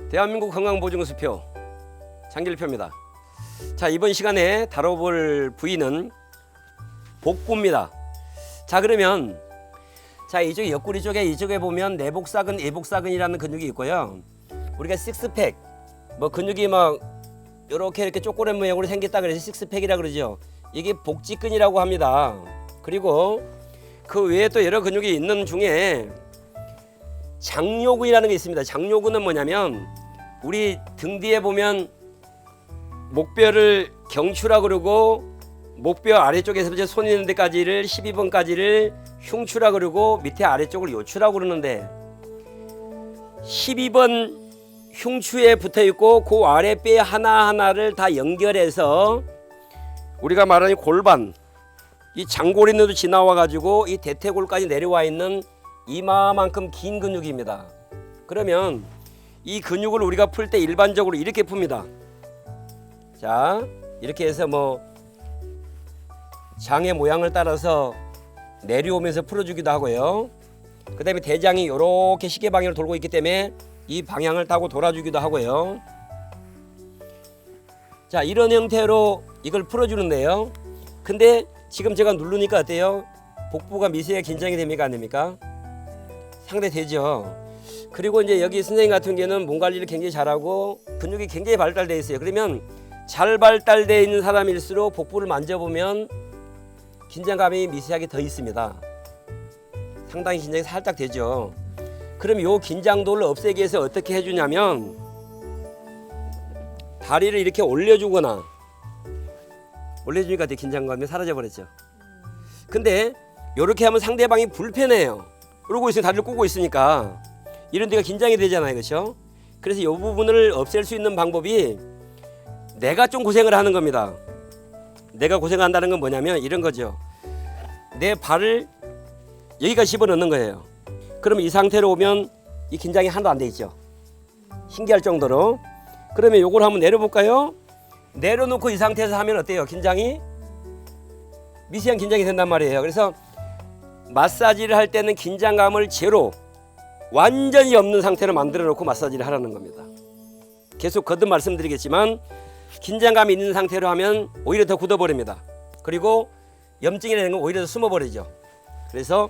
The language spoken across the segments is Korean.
대한민국 건강보증수표 장길표입니다. 자, 이번 시간에 다뤄볼 부위는 복부입니다. 자, 그러면 자, 이쪽 옆구리 쪽에 이쪽에 보면 내복사근, 예복사근이라는 근육이 있고요. 우리가 식스팩, 뭐 근육이 막 이렇게 쪼꼬레 모양으로 생겼다 그래서 식스팩이라 그러죠. 이게 복직근이라고 합니다. 그리고 그 외에 또 여러 근육이 있는 중에 장요근이라는 게 있습니다. 장요근은 뭐냐면 우리 등 뒤에 보면 목뼈를 경추라 그러고 목뼈 아래쪽에서부터 손 있는 데까지를 12번까지를 흉추라 그러고 밑에 아래쪽을 요추라고 그러는데 12번 흉추에 붙어 있고 그 아래 뼈 하나하나를 다 연결해서 우리가 말하는 골반, 이 장골인으로 지나와 가지고 이 대퇴골까지 내려와 있는 이마만큼 긴 근육입니다. 그러면 이 근육을 우리가 풀 때 일반적으로 이렇게 풉니다. 자, 이렇게 해서 뭐 장의 모양을 따라서 내려오면서 풀어주기도 하고요. 그 다음에 대장이 이렇게 시계 방향으로 돌고 있기 때문에 이 방향을 타고 돌아주기도 하고요. 자, 이런 형태로 이걸 풀어주는데요. 근데 지금 제가 누르니까 어때요? 복부가 미세하게 긴장이 됩니까? 안 됩니까? 상당히 되죠. 그리고 이제 여기 선생님 같은 경우는 몸 관리를 굉장히 잘하고 근육이 굉장히 발달되어 있어요. 그러면 잘 발달되어 있는 사람일수록 복부를 만져보면 긴장감이 미세하게 더 있습니다. 상당히 긴장이 살짝 되죠. 그럼 요 긴장도를 없애기 위해서 어떻게 해주냐면 다리를 이렇게 올려주거나 올려주니까 긴장감이 사라져버렸죠. 근데 이렇게 하면 상대방이 불편해요. 그러고 있으면 다리를 꼬고 있으니까 이런 데가 긴장이 되잖아요. 그렇죠? 그래서 이 부분을 없앨 수 있는 방법이 내가 좀 고생을 하는 겁니다. 내가 고생한다는 건 뭐냐면 이런 거죠. 내 발을 여기까지 집어넣는 거예요. 그럼 이 상태로 오면 이 긴장이 하나도 안 돼 있죠. 신기할 정도로. 그러면 요걸 한번 내려볼까요? 내려놓고 이 상태에서 하면 어때요? 긴장이 미세한 긴장이 된단 말이에요. 그래서 마사지를 할 때는 긴장감을 제로, 완전히 없는 상태로 만들어 놓고 마사지를 하라는 겁니다. 계속 거듭 말씀드리겠지만 긴장감이 있는 상태로 하면 오히려 더 굳어버립니다. 그리고 염증이라는 건 오히려 더 숨어버리죠. 그래서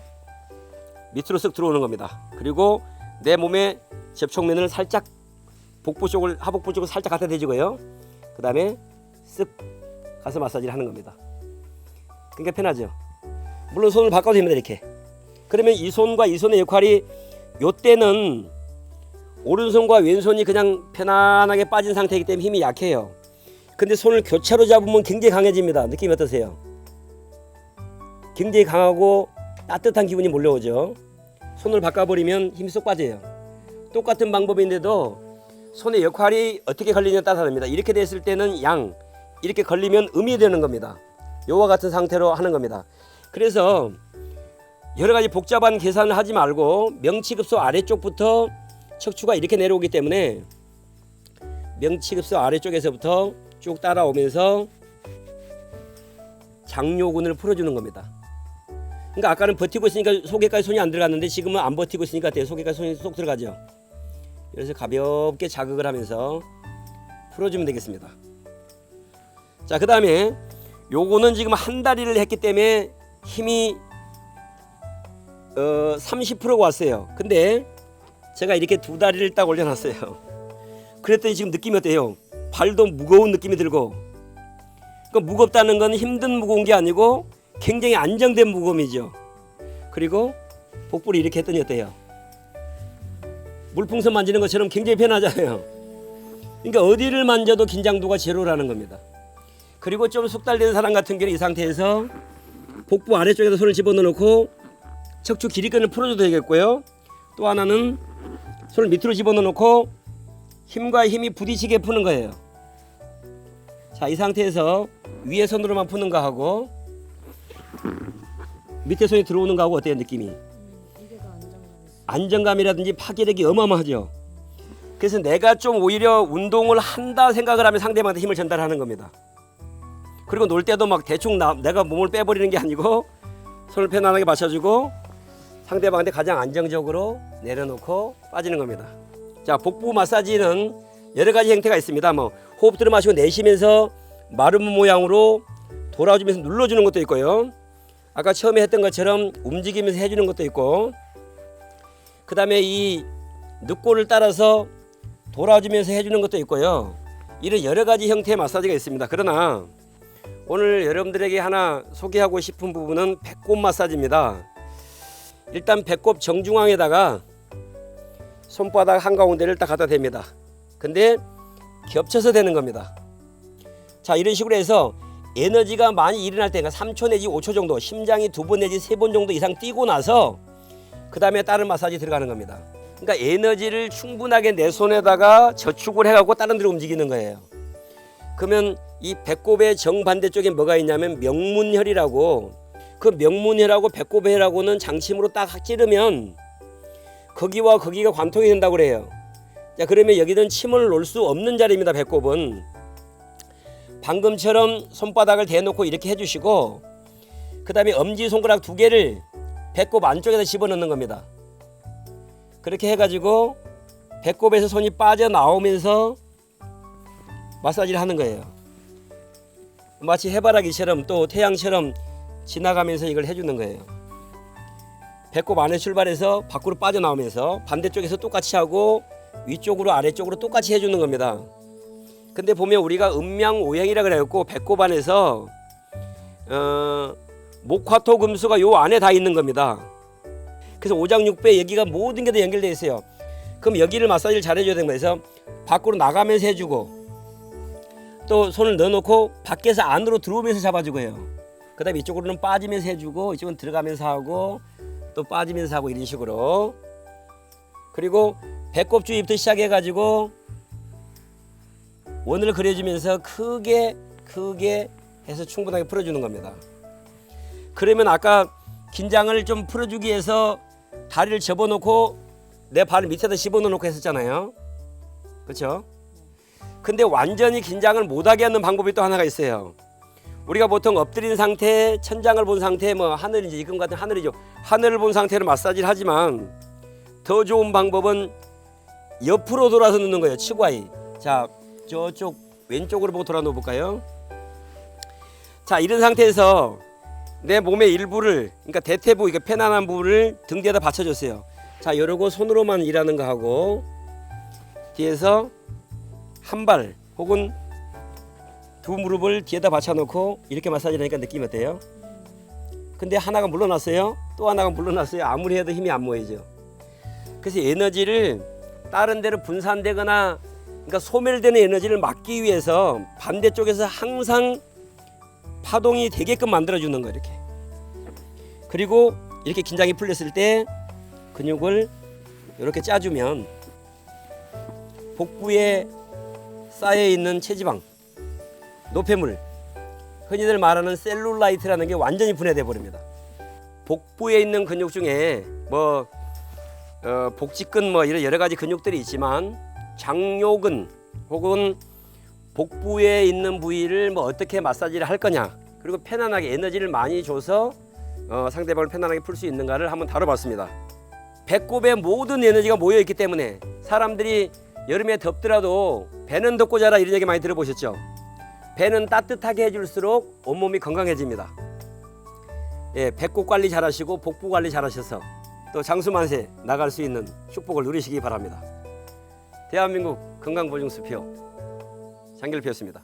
밑으로 쓱 들어오는 겁니다. 그리고 내 몸의 접촉면을 살짝 복부 쪽을, 하복부 쪽을 살짝 갖다 대주고요. 그 다음에 쓱 가서 마사지를 하는 겁니다. 그러니까 편하죠. 물론 손을 바꿔도 됩니다. 이렇게. 그러면 이 손과 이 손의 역할이 요때는 오른손과 왼손이 그냥 편안하게 빠진 상태이기 때문에 힘이 약해요. 근데 손을 교차로 잡으면 굉장히 강해집니다. 느낌이 어떠세요? 굉장히 강하고 따뜻한 기분이 몰려오죠. 손을 바꿔버리면 힘이 쏙 빠져요. 똑같은 방법인데도 손의 역할이 어떻게 걸리냐에 따라 다릅니다. 이렇게 됐을 때는 양, 이렇게 걸리면 음이 되는 겁니다. 요와 같은 상태로 하는 겁니다. 그래서 여러 가지 복잡한 계산을 하지 말고 명치급소 아래쪽부터 척추가 이렇게 내려오기 때문에 명치급소 아래쪽에서부터 쭉 따라오면서 장요근을 풀어주는 겁니다. 그러니까 아까는 버티고 있으니까 속에까지 손이 안 들어갔는데 지금은 안 버티고 있으니까 속에까지 손이 쏙 들어가죠. 그래서 가볍게 자극을 하면서 풀어주면 되겠습니다. 자, 그 다음에 요거는 지금 한 다리를 했기 때문에 힘이 30%가 왔어요. 근데 제가 이렇게 두 다리를 딱 올려놨어요. 그랬더니 지금 느낌이 어때요? 발도 무거운 느낌이 들고. 그러니까 무겁다는 건 힘든 무거운 게 아니고 굉장히 안정된 무거움이죠. 그리고 복부를 이렇게 했더니 어때요? 물풍선 만지는 것처럼 굉장히 편하잖아요. 그러니까 어디를 만져도 긴장도가 제로라는 겁니다. 그리고 좀 숙달된 사람 같은 경우는 이 상태에서 복부 아래쪽에다 손을 집어넣고 척추 길이끈을 풀어줘도 되겠고요. 또 하나는 손을 밑으로 집어넣고 힘과 힘이 부딪히게 푸는 거예요. 자, 이 상태에서 위에 손으로만 푸는 거 하고 밑에 손이 들어오는 거 하고 어때요? 느낌이? 이게 더 안정감이라든지 파괴력이 어마어마하죠. 그래서 내가 좀 오히려 운동을 한다 생각을 하면 상대방한테 힘을 전달하는 겁니다. 그리고 놀 때도 막 대충 내가 몸을 빼버리는 게 아니고 손을 편안하게 맞춰주고 상대방한테 가장 안정적으로 내려놓고 빠지는 겁니다. 자, 복부 마사지는 여러 가지 형태가 있습니다. 뭐 호흡 들어 마시고 내쉬면서 마름 모양으로 돌아주면서 눌러주는 것도 있고요. 아까 처음에 했던 것처럼 움직이면서 해주는 것도 있고, 그 다음에 이 늑골을 따라서 돌아주면서 해주는 것도 있고요. 이런 여러 가지 형태의 마사지가 있습니다. 그러나 오늘 여러분들에게 하나 소개하고 싶은 부분은 배꼽 마사지입니다. 일단 배꼽 정중앙에다가 손바닥 한가운데를 딱 갖다 댑니다. 근데 겹쳐서 되는 겁니다. 자, 이런 식으로 해서 에너지가 많이 일어날 때, 그러니까 3초 내지 5초 정도, 심장이 2번 내지 3번 정도 이상 뛰고 나서 그 다음에 다른 마사지 들어가는 겁니다. 그러니까 에너지를 충분하게 내 손에다가 저축을 해갖고 다른 데로 움직이는 거예요. 그러면 이 배꼽의 정반대쪽에 뭐가 있냐면 명문혈이라고, 그 명문혈하고 배꼽의 혈하고는 장침으로 딱 찌르면 거기와 거기가 관통이 된다고 그래요. 자, 그러면 여기는 침을 놓을 수 없는 자리입니다. 배꼽은 방금처럼 손바닥을 대놓고 이렇게 해주시고, 그 다음에 엄지손가락 2개를 배꼽 안쪽에다 집어넣는 겁니다. 그렇게 해가지고 배꼽에서 손이 빠져나오면서 마사지를 하는 거예요. 마치 해바라기처럼 또 태양처럼 지나가면서 이걸 해주는 거예요. 배꼽 안에 출발해서 밖으로 빠져나오면서 반대쪽에서 똑같이 하고 위쪽으로 아래쪽으로 똑같이 해주는 겁니다. 근데 보면 우리가 음양오행이라 그래갖고 배꼽 안에서 목화토 금수가 요 안에 다 있는 겁니다. 그래서 오장육부에 여기가 모든 게 다 연결되어 있어요. 그럼 여기를 마사지를 잘 해줘야 되는 거예요. 그래서 밖으로 나가면서 해주고, 또 손을 넣어놓고 밖에서 안으로 들어오면서 잡아주고 해요. 그 다음에 이쪽으로는 빠지면서 해주고, 이쪽은 들어가면서 하고, 또 빠지면서 하고, 이런 식으로. 그리고 배꼽 주위부터 시작해가지고 원을 그려주면서 크게 해서 충분하게 풀어주는 겁니다. 그러면 아까 긴장을 좀 풀어주기 위해서 다리를 접어놓고 내 발을 밑에다 집어넣고 했었잖아요. 그렇죠? 근데 완전히 긴장을 못하게 하는 방법이 또 하나가 있어요. 우리가 보통 엎드린 상태, 천장을 본 상태, 뭐 하늘이지, 지금 같은 하늘이죠. 하늘을 본 상태로 마사지를 하지만 더 좋은 방법은 옆으로 돌아서 눕는 거예요. 치과이. 자, 저쪽 왼쪽으로 보고 돌아 놓을까요? 자, 이런 상태에서 내 몸의 일부를, 그러니까 대퇴부, 그러니까 편안한 부분을 등 뒤에다 받쳐줬어요. 자, 이러고 손으로만 일하는 거 하고, 뒤에서 한 발 혹은 두 무릎을 뒤에다 받쳐놓고 이렇게 마사지를 하니까 느낌이 어때요? 근데 하나가 물러났어요. 또 하나가 물러났어요. 아무리 해도 힘이 안 모이죠. 그래서 에너지를 다른 데로 분산되거나, 그러니까 소멸되는 에너지를 막기 위해서 반대쪽에서 항상 파동이 되게끔 만들어주는 거예요. 이렇게. 그리고 이렇게 긴장이 풀렸을 때 근육을 이렇게 짜주면 복부에 쌓여있는 체지방, 노폐물, 흔히들 말하는 셀룰라이트라는 게 완전히 분해돼 버립니다. 복부에 있는 근육 중에 뭐 복직근 뭐 이런 여러 가지 근육들이 있지만, 장요근 혹은 복부에 있는 부위를 뭐 어떻게 마사지를 할 거냐, 그리고 편안하게 에너지를 많이 줘서 상대방을 편안하게 풀 수 있는가를 한번 다뤄봤습니다. 배꼽에 모든 에너지가 모여 있기 때문에 사람들이 여름에 덥더라도 배는 덮고 자라, 이런 얘기 많이 들어보셨죠? 배는 따뜻하게 해줄수록 온몸이 건강해집니다. 예, 배꼽 관리 잘하시고 복부 관리 잘하셔서 또 장수만세 나갈 수 있는 축복을 누리시기 바랍니다. 대한민국 건강보증수표 장길표였습니다.